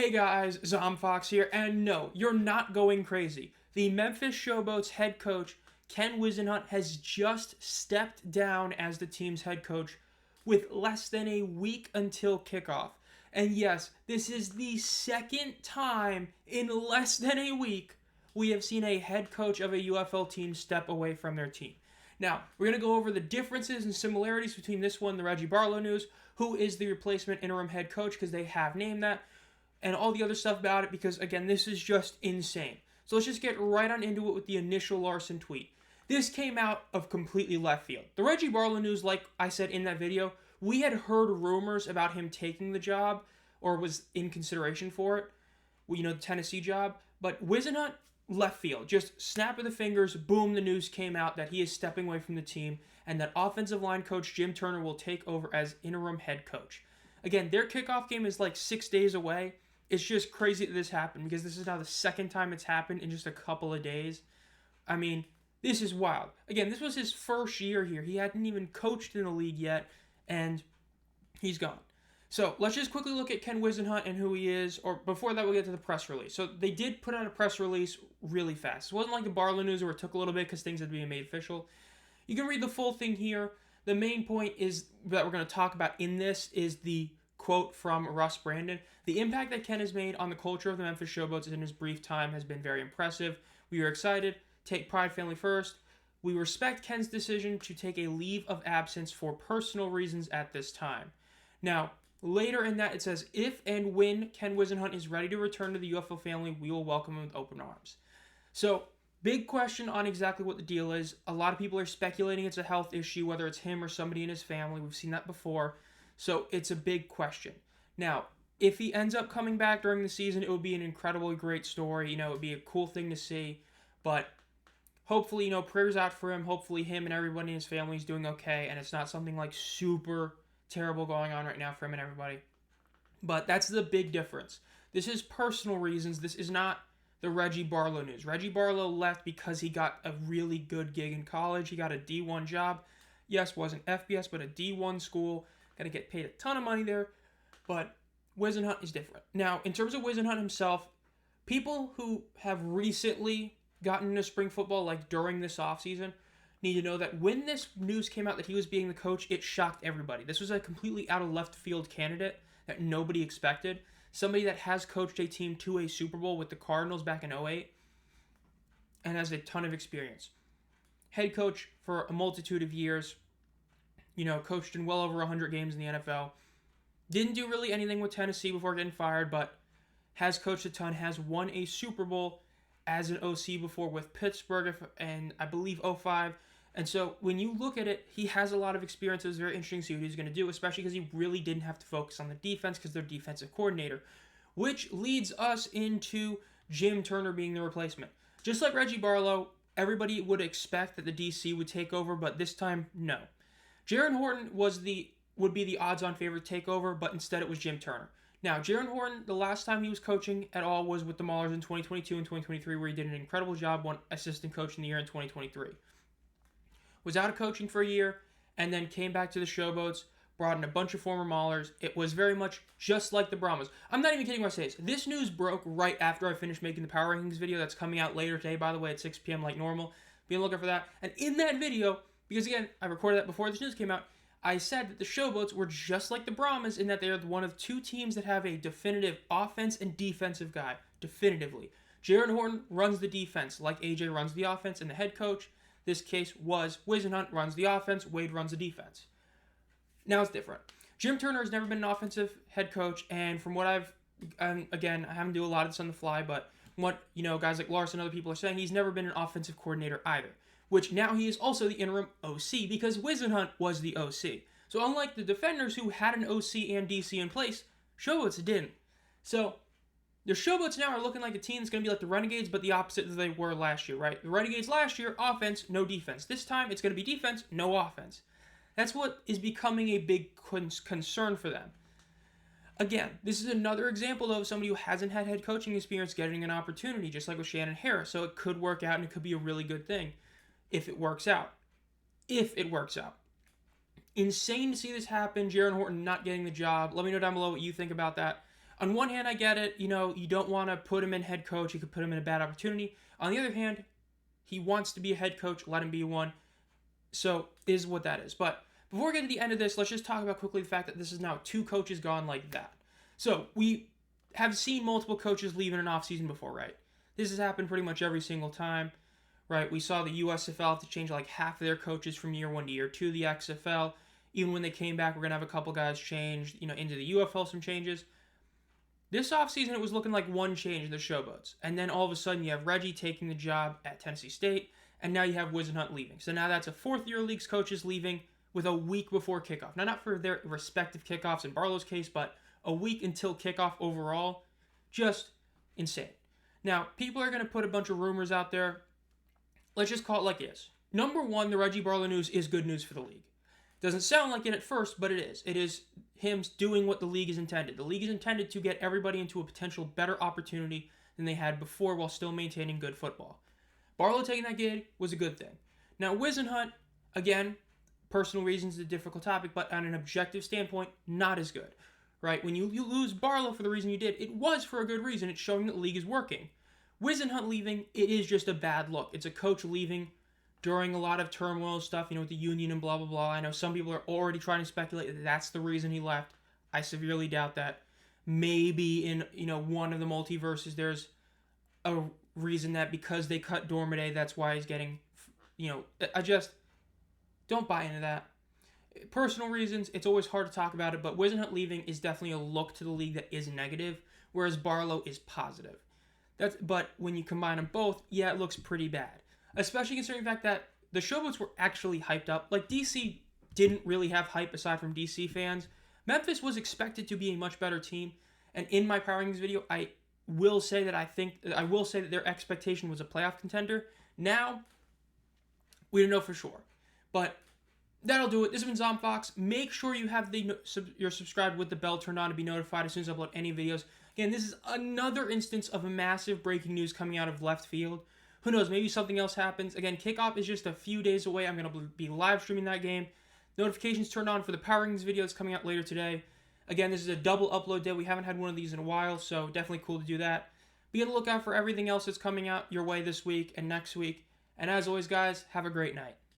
Hey guys, Zomfox here, and no, you're not going crazy. The Memphis Showboats head coach, Ken Whisenhunt, has just stepped down as the team's head coach with less than a week until kickoff. And yes, this is the second time in less than a week we have seen a head coach of a UFL team step away from their team. Now, we're going to go over the differences and similarities between this one and the Reggie Barlow news, who is the replacement interim head coach, because they have named that, and all the other stuff about it, because, again, this is just insane. So let's just get right on into it with the initial Larson tweet. This came out of completely left field. The Reggie Barlow news, like I said in that video, we had heard rumors about him taking the job, or was in consideration for it, the Tennessee job, but Whisenhunt, left field, just snap of the fingers, boom, the news came out that he is stepping away from the team, and that offensive line coach Jim Turner will take over as interim head coach. Again, their kickoff game is like 6 days away. It's just crazy that this happened, because this is now the second time it's happened in just a couple of days. I mean, this is wild. Again, this was his first year here. He hadn't even coached in the league yet, and he's gone. So let's just quickly look at Ken Whisenhunt and who he is, or before that we'll get to the press release. So they did put out a press release really fast. It wasn't like the Barlow news where it took a little bit because things had to be made official. You can read the full thing here. The main point is that we're going to talk about in this is the quote from Russ Brandon. The impact that Ken has made on the culture of the Memphis Showboats in his brief time has been very impressive. We are excited. Take pride, family first. We respect Ken's decision to take a leave of absence for personal reasons at this time. Now, later in that, it says, if and when Ken Whisenhunt is ready to return to the UFL family, we will welcome him with open arms. So, big question on exactly what the deal is. A lot of people are speculating it's a health issue, whether it's him or somebody in his family. We've seen that before. So, it's a big question. Now, if he ends up coming back during the season, it would be an incredibly great story. It would be a cool thing to see. But hopefully, prayers out for him. Hopefully, him and everybody in his family is doing okay, and it's not something like super terrible going on right now for him and everybody. But that's the big difference. This is personal reasons. This is not the Reggie Barlow news. Reggie Barlow left because he got a really good gig in college. He got a D1 job. Yes, wasn't FBS, but a D1 school. Got to get paid a ton of money there. But Whisenhunt is different. Now, in terms of Whisenhunt himself, people who have recently gotten into spring football, like during this offseason, need to know that when this news came out that he was being the coach, it shocked everybody. This was a completely out of left field candidate that nobody expected. Somebody that has coached a team to a Super Bowl with the Cardinals back in 2008 and has a ton of experience. Head coach for a multitude of years, coached in well over 100 games in the NFL. Didn't do really anything with Tennessee before getting fired, but has coached a ton, has won a Super Bowl as an OC before with Pittsburgh, and I believe 2005. And so when you look at it, he has a lot of experience. It was very interesting to see what he's going to do, especially because he really didn't have to focus on the defense because they're defensive coordinator, which leads us into Jim Turner being the replacement. Just like Reggie Barlow, everybody would expect that the DC would take over, but this time, no. Jaron Horton would be the odds-on favorite takeover, but instead it was Jim Turner. Now, Jaron Horton, the last time he was coaching at all was with the Maulers in 2022 and 2023, where he did an incredible job, won assistant coach in the year in 2023. Was out of coaching for a year, and then came back to the Showboats, brought in a bunch of former Maulers. It was very much just like the Brahmas. I'm not even kidding when I say this. This news broke right after I finished making the Power Rankings video that's coming out later today, by the way, at 6 p.m. like normal. Be on the lookout for that. And in that video, because again, I recorded that before this news came out, I said that the Showboats were just like the Brahmas in that they are one of two teams that have a definitive offense and defensive guy. Definitively. Jaron Horton runs the defense like AJ runs the offense, and the head coach, this case was Whisenhunt runs the offense, Wade runs the defense. Now it's different. Jim Turner has never been an offensive head coach, and from what again, I haven't do a lot of this on the fly, but what, guys like Larson and other people are saying, he's never been an offensive coordinator either. Which now he is also the interim OC because Whisenhunt was the OC. So unlike the Defenders who had an OC and DC in place, Showboats didn't. So the Showboats now are looking like a team that's going to be like the Renegades, but the opposite that they were last year, right? The Renegades last year, offense, no defense. This time, it's going to be defense, no offense. That's what is becoming a big concern for them. Again, this is another example of somebody who hasn't had head coaching experience getting an opportunity, just like with Shannon Harris. So it could work out and it could be a really good thing. If it works out. Insane to see this happen. Jaron Horton not getting the job. Let me know down below what you think about that. On one hand, I get it. You know, you don't want to put him in head coach. You could put him in a bad opportunity. On the other hand, he wants to be a head coach. Let him be one. So, is what that is. But before we get to the end of this, let's just talk about quickly the fact that this is now 2 coaches gone like that. So, we have seen multiple coaches leave in an offseason before, right? This has happened pretty much every single time, right? We saw the USFL have to change like half of their coaches from year 1 to year 2. The XFL, even when they came back, we're going to have a couple guys changed, into the UFL, some changes. This offseason, it was looking like one change in the Showboats. And then all of a sudden, you have Reggie taking the job at Tennessee State, and now you have Whisenhunt leaving. So now that's a 4th-year league's coaches leaving with a week before kickoff. Now, not for their respective kickoffs in Barlow's case, but a week until kickoff overall. Just insane. Now, people are going to put a bunch of rumors out there. Let's just call it like it is. Number 1, the Reggie Barlow news is good news for the league. Doesn't sound like it at first, but it is. It is him doing what the league is intended. The league is intended to get everybody into a potential better opportunity than they had before while still maintaining good football. Barlow taking that gig was a good thing. Now, Whisenhunt, again, personal reasons is a difficult topic, but on an objective standpoint, not as good. Right? When you lose Barlow for the reason you did, it was for a good reason. It's showing that the league is working. Whisenhunt leaving, it is just a bad look. It's a coach leaving during a lot of turmoil stuff, with the union and blah, blah, blah. I know some people are already trying to speculate that that's the reason he left. I severely doubt that. Maybe in, one of the multiverses, there's a reason that because they cut Dormade, that's why he's getting, I just don't buy into that. Personal reasons, it's always hard to talk about it, but Whisenhunt leaving is definitely a look to the league that is negative, whereas Barlow is positive. But when you combine them both, yeah, it looks pretty bad. Especially considering the fact that the Showboats were actually hyped up. Like, DC didn't really have hype aside from DC fans. Memphis was expected to be a much better team, and in my Power Rankings video, I will say that their expectation was a playoff contender. Now, we don't know for sure. But that'll do it. This has been Zomfox. Make sure you have you're subscribed with the bell turned on to be notified as soon as I upload any videos. Again, this is another instance of a massive breaking news coming out of left field. Who knows, maybe something else happens. Again, kickoff is just a few days away. I'm going to be live streaming that game. Notifications turned on for the Power Rankings video that's coming out later today. Again, this is a double upload day. We haven't had one of these in a while, so definitely cool to do that. Be on the lookout for everything else that's coming out your way this week and next week. And as always, guys, have a great night.